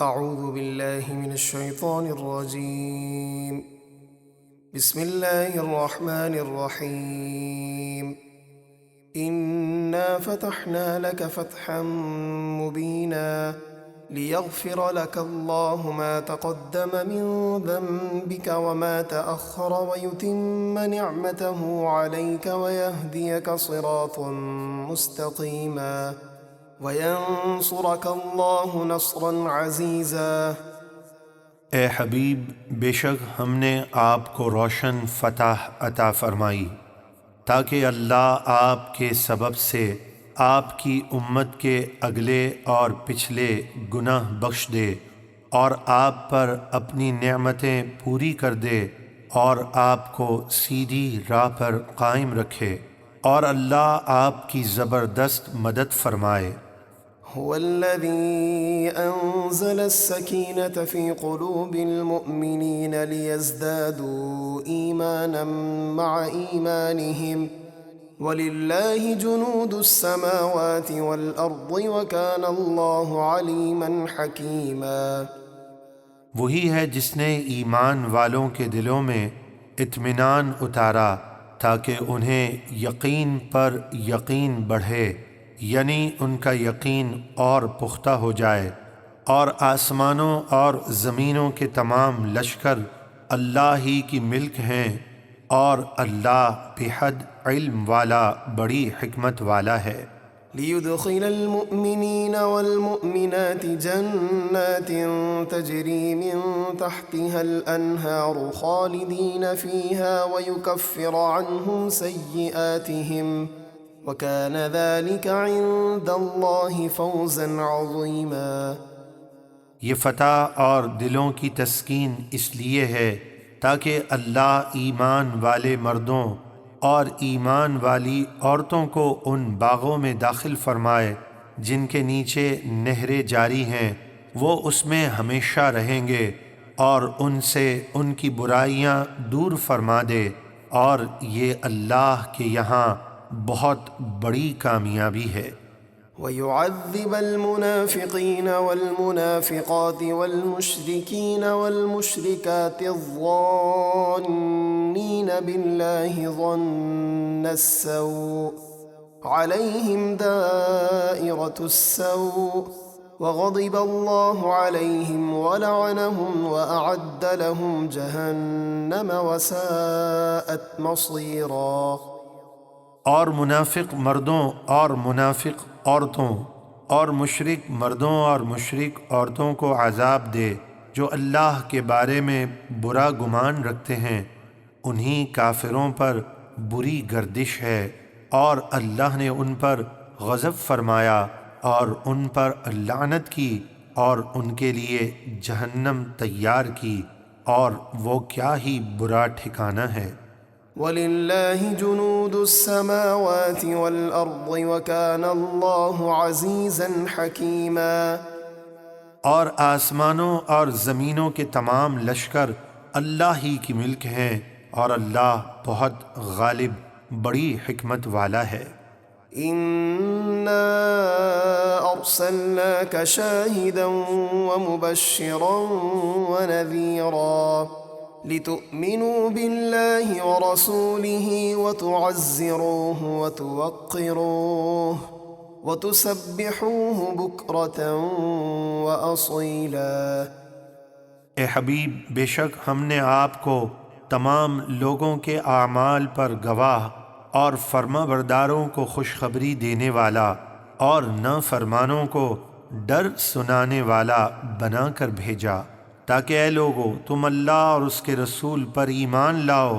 أعوذ بالله من الشيطان الرجيم. بسم الله الرحمن الرحيم. إنا فتحنا لك فتحا مبينا ليغفر لك الله ما تقدم من ذنبك وما تأخر ويتم نعمته عليك ويهديك صراطا مستقيما وَيَنصُرَكَ اللَّهُ نَصْرًا عَزِيزًا۔ اے حبیب، بے شک ہم نے آپ کو روشن فتح عطا فرمائی تاکہ اللہ آپ کے سبب سے آپ کی امت کے اگلے اور پچھلے گناہ بخش دے اور آپ پر اپنی نعمتیں پوری کر دے اور آپ کو سیدھی راہ پر قائم رکھے، اور اللہ آپ کی زبردست مدد فرمائے۔ هو الذي أنزل السكينة في قلوب المؤمنين ليزدادوا إيمانا مع إيمانهم ولله جنود السماوات والأرض وكان الله عليما حكيما۔ وہی ہے جس نے ایمان والوں کے دلوں میں اطمینان اتارا تاکہ انہیں یقین پر یقین بڑھے، یعنی ان کا یقین اور پختہ ہو جائے، اور آسمانوں اور زمینوں کے تمام لشکر اللہ ہی کی ملک ہیں، اور اللہ بے حد علم والا، بڑی حکمت والا ہے۔ ليدخل المؤمنين والمؤمنات جنات تجري من تحتها الأنهار خالدين فيها ويكفر عنهم سيئاتهم وكان ذلك عند الله فوزا عظيما۔ یہ فتح اور دلوں کی تسکین اس لیے ہے تاکہ اللہ ایمان والے مردوں اور ایمان والی عورتوں کو ان باغوں میں داخل فرمائے جن کے نیچے نہریں جاری ہیں، وہ اس میں ہمیشہ رہیں گے، اور ان سے ان کی برائیاں دور فرما دے، اور یہ اللہ کے یہاں بہت بڑی کامیابی ہے۔ وَيُعَذِّبَ الْمُنَافِقِينَ وَالْمُنَافِقَاتِ وَالْمُشْرِكِينَ وَالْمُشْرِكَاتِ الظَّانِّينَ بِاللَّهِ ظَنَّ السَّوْءِ عَلَيْهِمْ دَائِرَةُ السَّوْءِ وَغَضِبَ اللَّهُ عَلَيْهِمْ وَلَعَنَهُمْ وَأَعَدَّ لَهُمْ جَهَنَّمَ وَسَاءَتْ مَصِيرًا۔ اور منافق مردوں اور منافق عورتوں اور مشرک مردوں اور مشرک عورتوں کو عذاب دے جو اللہ کے بارے میں برا گمان رکھتے ہیں، انہی کافروں پر بری گردش ہے، اور اللہ نے ان پر غضب فرمایا اور ان پر لعنت کی اور ان کے لیے جہنم تیار کی، اور وہ کیا ہی برا ٹھکانہ ہے۔ وَلِلَّهِ جُنُودُ السَّمَاوَاتِ وَالْأَرْضِ وَكَانَ اللَّهُ عَزِيزًا حَكِيمًا۔ اور آسمانوں اور زمینوں کے تمام لشکر اللہ ہی کی ملک ہیں، اور اللہ بہت غالب، بڑی حکمت والا ہے۔ إِنَّا أَرْسَلْنَاكَ شَاهِدًا وَمُبَشِّرًا وَنَذِيرًا لِتُؤْمِنُوا بِاللَّهِ وَرَسُولِهِ وَتُعَزِّرُوهُ وَتُوَقِّرُوهُ وَتُسَبِّحُوهُ بُكْرَةً وَأَصِيلًا۔ اے حبیب، بے شک ہم نے آپ کو تمام لوگوں کے اعمال پر گواہ اور فرما برداروں کو خوشخبری دینے والا اور نافرمانوں کو ڈر سنانے والا بنا کر بھیجا، تاکہ اے لوگو تم اللہ اور اس کے رسول پر ایمان لاؤ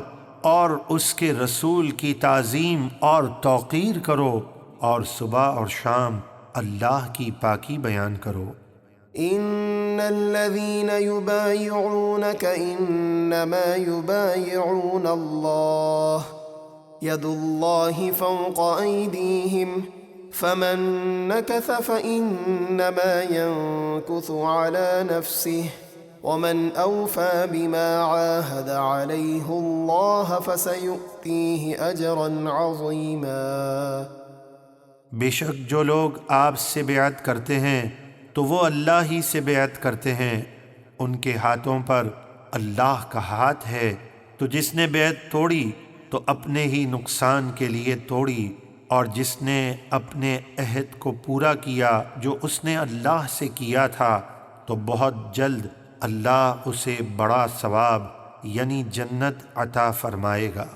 اور اس کے رسول کی تعظیم اور توقیر کرو، اور صبح اور شام اللہ کی پاکی بیان کرو۔ إن الذين يبايعونك إنما يبايعون الله يد الله فوق أيديهم فمن نكث فإنما ينكث على نفسه ومن أوفى بما عاهد عليه الله فسيؤتيه أجرا عظيما۔ بے شک جو لوگ آپ سے بیعت کرتے ہیں تو وہ اللہ ہی سے بیعت کرتے ہیں، ان کے ہاتھوں پر اللہ کا ہاتھ ہے، تو جس نے بیعت توڑی تو اپنے ہی نقصان کے لیے توڑی، اور جس نے اپنے عہد کو پورا کیا جو اس نے اللہ سے کیا تھا تو بہت جلد اللہ اسے بڑا ثواب یعنی جنت عطا فرمائے گا۔